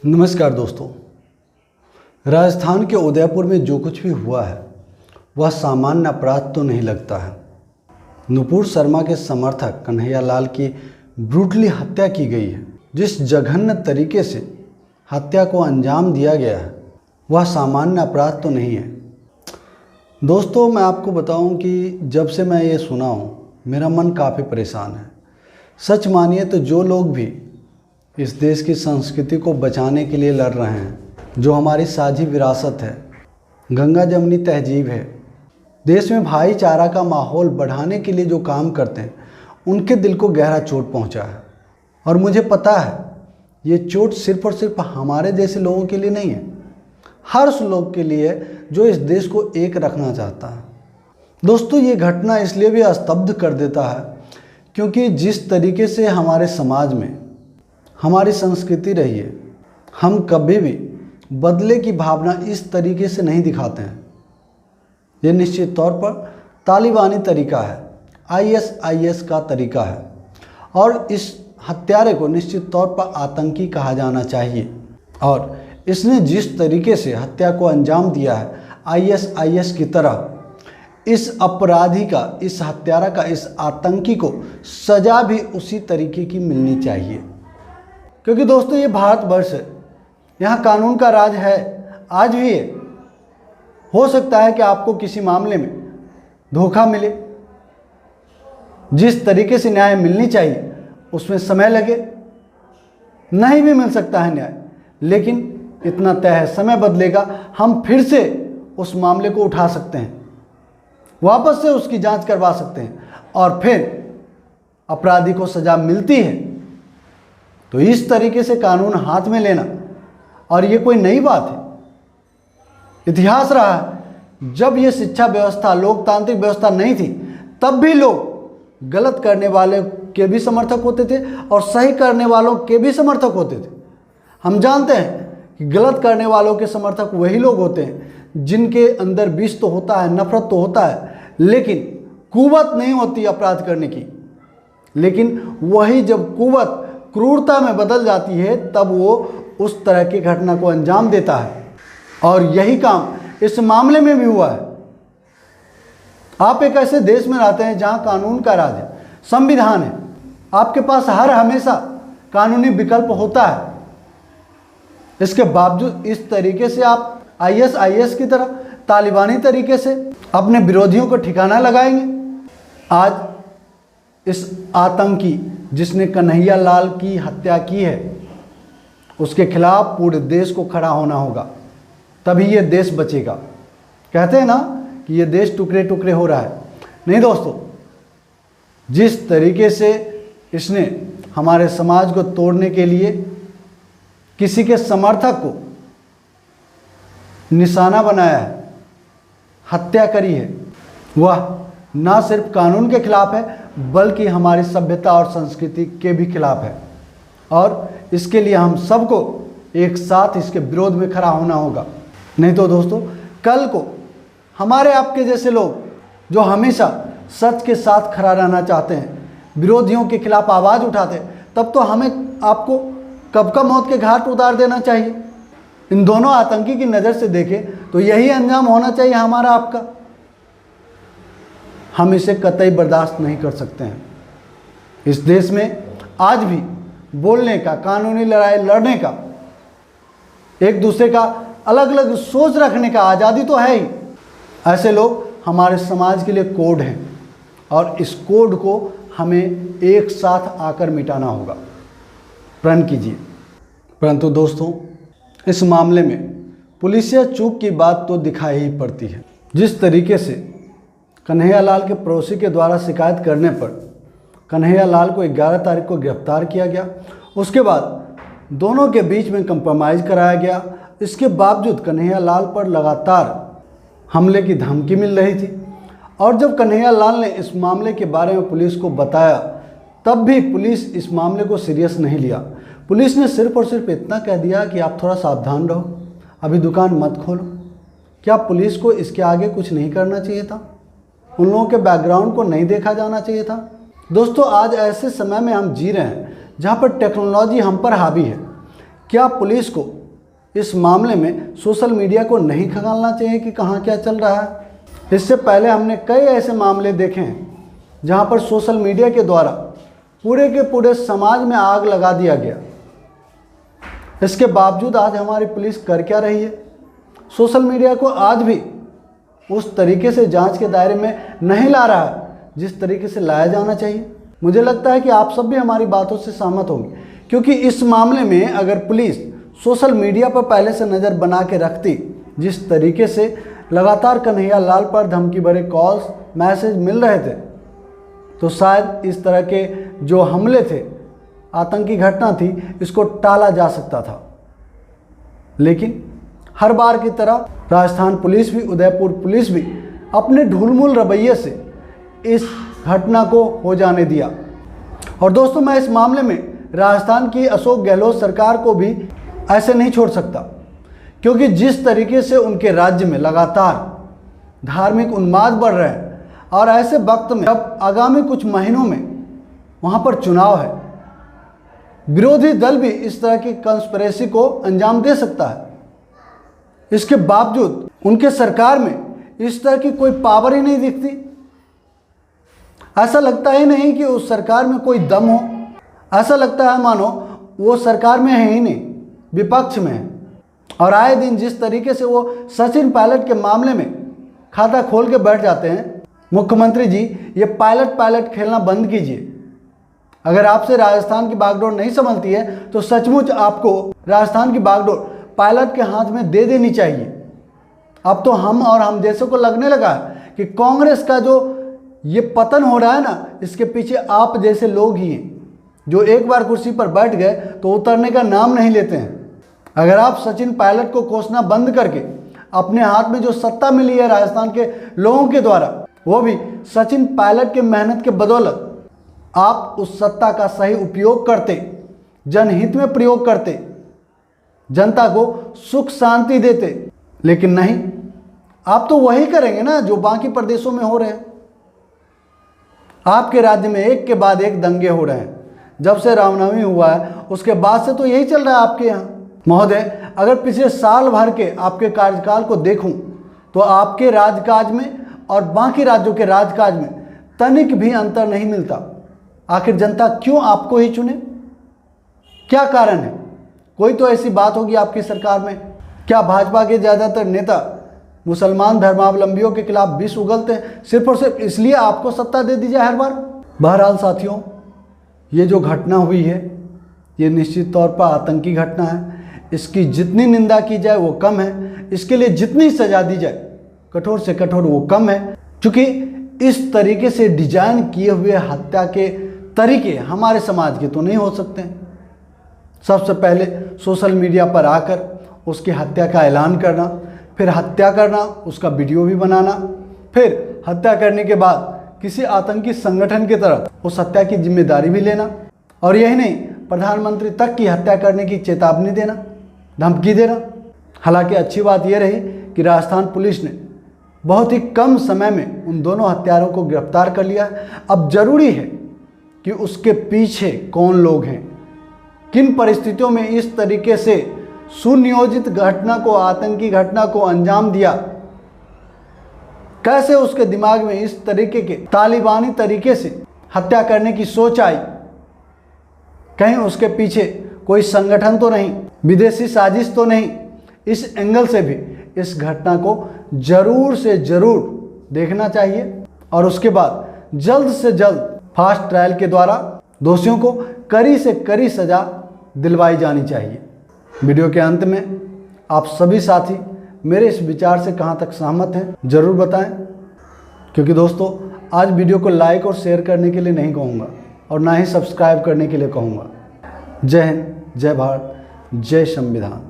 नमस्कार दोस्तों। राजस्थान के उदयपुर में जो कुछ भी हुआ है वह सामान्य अपराध तो नहीं लगता है। नुपुर शर्मा के समर्थक कन्हैया लाल की ब्रूटली हत्या की गई है। जिस जघन्य तरीके से हत्या को अंजाम दिया गया है वह सामान्य अपराध तो नहीं है। दोस्तों, मैं आपको बताऊं कि जब से मैं ये सुना हूँ मेरा मन काफ़ी परेशान है। सच मानिए तो जो लोग भी इस देश की संस्कृति को बचाने के लिए लड़ रहे हैं, जो हमारी साझी विरासत है, गंगा जमनी तहजीब है, देश में भाईचारा का माहौल बढ़ाने के लिए जो काम करते हैं, उनके दिल को गहरा चोट पहुंचा है। और मुझे पता है ये चोट सिर्फ और सिर्फ हमारे जैसे लोगों के लिए नहीं है, हर उस लोग के लिए जो इस देश को एक रखना चाहता है। दोस्तों, ये घटना इसलिए भी स्तब्ध कर देता है क्योंकि जिस तरीके से हमारे समाज में हमारी संस्कृति रही है, हम कभी भी बदले की भावना इस तरीके से नहीं दिखाते हैं। ये निश्चित तौर पर तालिबानी तरीका है, आईएसआईएस का तरीका है और इस हत्यारे को निश्चित तौर पर आतंकी कहा जाना चाहिए। और इसने जिस तरीके से हत्या को अंजाम दिया है आईएसआईएस की तरह, इस अपराधी का, इस हत्यारा का, इस आतंकी को सज़ा भी उसी तरीके की मिलनी चाहिए। क्योंकि दोस्तों, ये भारतवर्ष है, यहाँ कानून का राज है, आज भी है। हो सकता है कि आपको किसी मामले में धोखा मिले, जिस तरीके से न्याय मिलनी चाहिए उसमें समय लगे, नहीं भी मिल सकता है न्याय, लेकिन इतना तय है समय बदलेगा, हम फिर से उस मामले को उठा सकते हैं, वापस से उसकी जांच करवा सकते हैं और फिर अपराधी को सज़ा मिलती है। तो इस तरीके से कानून हाथ में लेना, और ये कोई नई बात है, इतिहास रहा है। जब ये शिक्षा व्यवस्था, लोकतांत्रिक व्यवस्था नहीं थी, तब भी लोग गलत करने वाले के भी समर्थक होते थे और सही करने वालों के भी समर्थक होते थे। हम जानते हैं कि गलत करने वालों के समर्थक वही लोग होते हैं जिनके अंदर विष तो होता है, नफरत तो होता है, लेकिन कुवत नहीं होती अपराध करने की। लेकिन वही जब कुवत क्रूरता में बदल जाती है तब वो उस तरह की घटना को अंजाम देता है। और यही काम इस मामले में भी हुआ है। आप एक ऐसे देश में रहते हैं जहां कानून का राज है, संविधान है, आपके पास हर हमेशा कानूनी विकल्प होता है। इसके बावजूद इस तरीके से आप आईएसआईएस की तरह तालिबानी तरीके से अपने विरोधियों को ठिकाना लगाएंगे। आज इस आतंकी जिसने कन्हैया लाल की हत्या की है, उसके खिलाफ पूरे देश को खड़ा होना होगा, तभी ये देश बचेगा। कहते हैं ना कि ये देश टुकड़े टुकड़े हो रहा है। नहीं दोस्तों, जिस तरीके से इसने हमारे समाज को तोड़ने के लिए किसी के समर्थक को निशाना बनाया है, हत्या करी है, वह ना सिर्फ कानून के खिलाफ है बल्कि हमारी सभ्यता और संस्कृति के भी खिलाफ है। और इसके लिए हम सबको एक साथ इसके विरोध में खड़ा होना होगा। नहीं तो दोस्तों, कल को हमारे आपके जैसे लोग जो हमेशा सच के साथ खड़ा रहना चाहते हैं, विरोधियों के खिलाफ आवाज़ उठाते हैं, तब तो हमें आपको कब का मौत के घाट उतार देना चाहिए। इन दोनों आतंकी की नज़र से देखें तो यही अंजाम होना चाहिए हमारा आपका। हम इसे कतई बर्दाश्त नहीं कर सकते हैं। इस देश में आज भी बोलने का, कानूनी लड़ाई लड़ने का, एक दूसरे का अलग अलग सोच रखने का आज़ादी तो है ही। ऐसे लोग हमारे समाज के लिए कोड हैं और इस कोड को हमें एक साथ आकर मिटाना होगा। प्रण कीजिए। परंतु दोस्तों, इस मामले में पुलिसिया चूक की बात तो दिखाई ही पड़ती है। जिस तरीके से कन्हैया लाल के पड़ोसी के द्वारा शिकायत करने पर कन्हैया लाल को 11 तारीख को गिरफ्तार किया गया, उसके बाद दोनों के बीच में कंप्रोमाइज़ कराया गया। इसके बावजूद कन्हैया लाल पर लगातार हमले की धमकी मिल रही थी। और जब कन्हैया लाल ने इस मामले के बारे में पुलिस को बताया, तब भी पुलिस इस मामले को सीरियस नहीं लिया। पुलिस ने सिर्फ और सिर्फ इतना कह दिया कि आप थोड़ा सावधान रहो, अभी दुकान मत खोलो। क्या पुलिस को इसके आगे कुछ नहीं करना चाहिए था? उन लोगों के बैकग्राउंड को नहीं देखा जाना चाहिए था? दोस्तों, आज ऐसे समय में हम जी रहे हैं जहाँ पर टेक्नोलॉजी हम पर हावी है। क्या पुलिस को इस मामले में सोशल मीडिया को नहीं खंगालना चाहिए कि कहाँ क्या चल रहा है? इससे पहले हमने कई ऐसे मामले देखे हैं जहाँ पर सोशल मीडिया के द्वारा पूरे के पूरे समाज में आग लगा दिया गया। इसके बावजूद आज हमारी पुलिस कर क्या रही है? सोशल मीडिया को आज भी उस तरीके से जांच के दायरे में नहीं ला रहा है जिस तरीके से लाया जाना चाहिए। मुझे लगता है कि आप सब भी हमारी बातों से सहमत होंगे, क्योंकि इस मामले में अगर पुलिस सोशल मीडिया पर पहले से नज़र बना के रखती, जिस तरीके से लगातार कन्हैया लाल पर धमकी भरे कॉल्स मैसेज मिल रहे थे, तो शायद इस तरह के जो हमले थे, आतंकी घटना थी, इसको टाला जा सकता था। लेकिन हर बार की तरह राजस्थान पुलिस भी, उदयपुर पुलिस भी अपने ढुलमुल रवैये से इस घटना को हो जाने दिया। और दोस्तों, मैं इस मामले में राजस्थान की अशोक गहलोत सरकार को भी ऐसे नहीं छोड़ सकता, क्योंकि जिस तरीके से उनके राज्य में लगातार धार्मिक उन्माद बढ़ रहे हैं और ऐसे वक्त में अब आगामी कुछ महीनों में वहाँ पर चुनाव है, विरोधी दल भी इस तरह की कंस्पिरेसी को अंजाम दे सकता है। इसके बावजूद उनके सरकार में इस तरह की कोई पावर ही नहीं दिखती। ऐसा लगता ही नहीं कि उस सरकार में कोई दम हो। ऐसा लगता है मानो वो सरकार में है ही नहीं, विपक्ष में है। और आए दिन जिस तरीके से वो सचिन पायलट के मामले में खाता खोल के बैठ जाते हैं, मुख्यमंत्री जी ये पायलट खेलना बंद कीजिए। अगर आपसे राजस्थान की बागडोर नहीं संभलती है तो सचमुच आपको राजस्थान की बागडोर पायलट के हाथ में दे देनी चाहिए। अब तो हम जैसे को लगने लगा है कि कांग्रेस का जो ये पतन हो रहा है ना, इसके पीछे आप जैसे लोग ही हैं, जो एक बार कुर्सी पर बैठ गए तो उतरने का नाम नहीं लेते हैं। अगर आप सचिन पायलट को कोसना बंद करके अपने हाथ में जो सत्ता मिली है राजस्थान के लोगों के द्वारा, वो भी सचिन पायलट के मेहनत के बदौलत, आप उस सत्ता का सही उपयोग करते, जनहित में प्रयोग करते, जनता को सुख शांति देते। लेकिन नहीं, आप तो वही करेंगे ना जो बाकी प्रदेशों में हो रहे हैं। आपके राज्य में एक के बाद एक दंगे हो रहे हैं। जब से रामनवमी हुआ है उसके बाद से तो यही चल रहा है आपके यहाँ। महोदय, अगर पिछले साल भर के आपके कार्यकाल को देखूं तो आपके राजकाज में और बाकी राज्यों के राजकाज में तनिक भी अंतर नहीं मिलता। आखिर जनता क्यों आपको ही चुने? क्या कारण है? कोई तो ऐसी बात होगी आपकी सरकार में। क्या भाजपा के ज़्यादातर नेता मुसलमान धर्मावलंबियों के खिलाफ विष उगलते हैं सिर्फ और सिर्फ इसलिए आपको सत्ता दे दी जाए हर बार? बहरहाल साथियों, ये जो घटना हुई है ये निश्चित तौर पर आतंकी घटना है। इसकी जितनी निंदा की जाए वो कम है, इसके लिए जितनी सजा दी जाए कठोर से कठोर वो कम है, क्योंकि इस तरीके से डिजाइन किए हुए हत्या के तरीके हमारे समाज के तो नहीं हो सकते हैं। सबसे पहले सोशल मीडिया पर आकर उसकी हत्या का ऐलान करना, फिर हत्या करना, उसका वीडियो भी बनाना, फिर हत्या करने के बाद किसी आतंकी संगठन की तरफ उस हत्या की जिम्मेदारी भी लेना, और यही नहीं, प्रधानमंत्री तक की हत्या करने की चेतावनी देना, धमकी देना। हालांकि अच्छी बात यह रही कि राजस्थान पुलिस ने बहुत ही कम समय में उन दोनों हत्यारों को गिरफ्तार कर लिया। अब जरूरी है कि उसके पीछे कौन लोग हैं, किन परिस्थितियों में इस तरीके से सुनियोजित घटना को, आतंकी घटना को अंजाम दिया, कैसे उसके दिमाग में इस तरीके के तालिबानी तरीके से हत्या करने की सोच आई। कहीं उसके पीछे कोई संगठन तो नहीं, विदेशी साजिश तो नहीं। इस एंगल से भी इस घटना को जरूर से जरूर देखना चाहिए और उसके बाद जल्द से जल्द फास्ट ट्रायल के द्वारा दोषियों को कड़ी से कड़ी सजा दिलवाई जानी चाहिए। वीडियो के अंत में आप सभी साथी मेरे इस विचार से कहाँ तक सहमत हैं ज़रूर बताएं, क्योंकि दोस्तों आज वीडियो को लाइक और शेयर करने के लिए नहीं कहूँगा और ना ही सब्सक्राइब करने के लिए कहूँगा। जय हिंद, जय भारत, जय संविधान।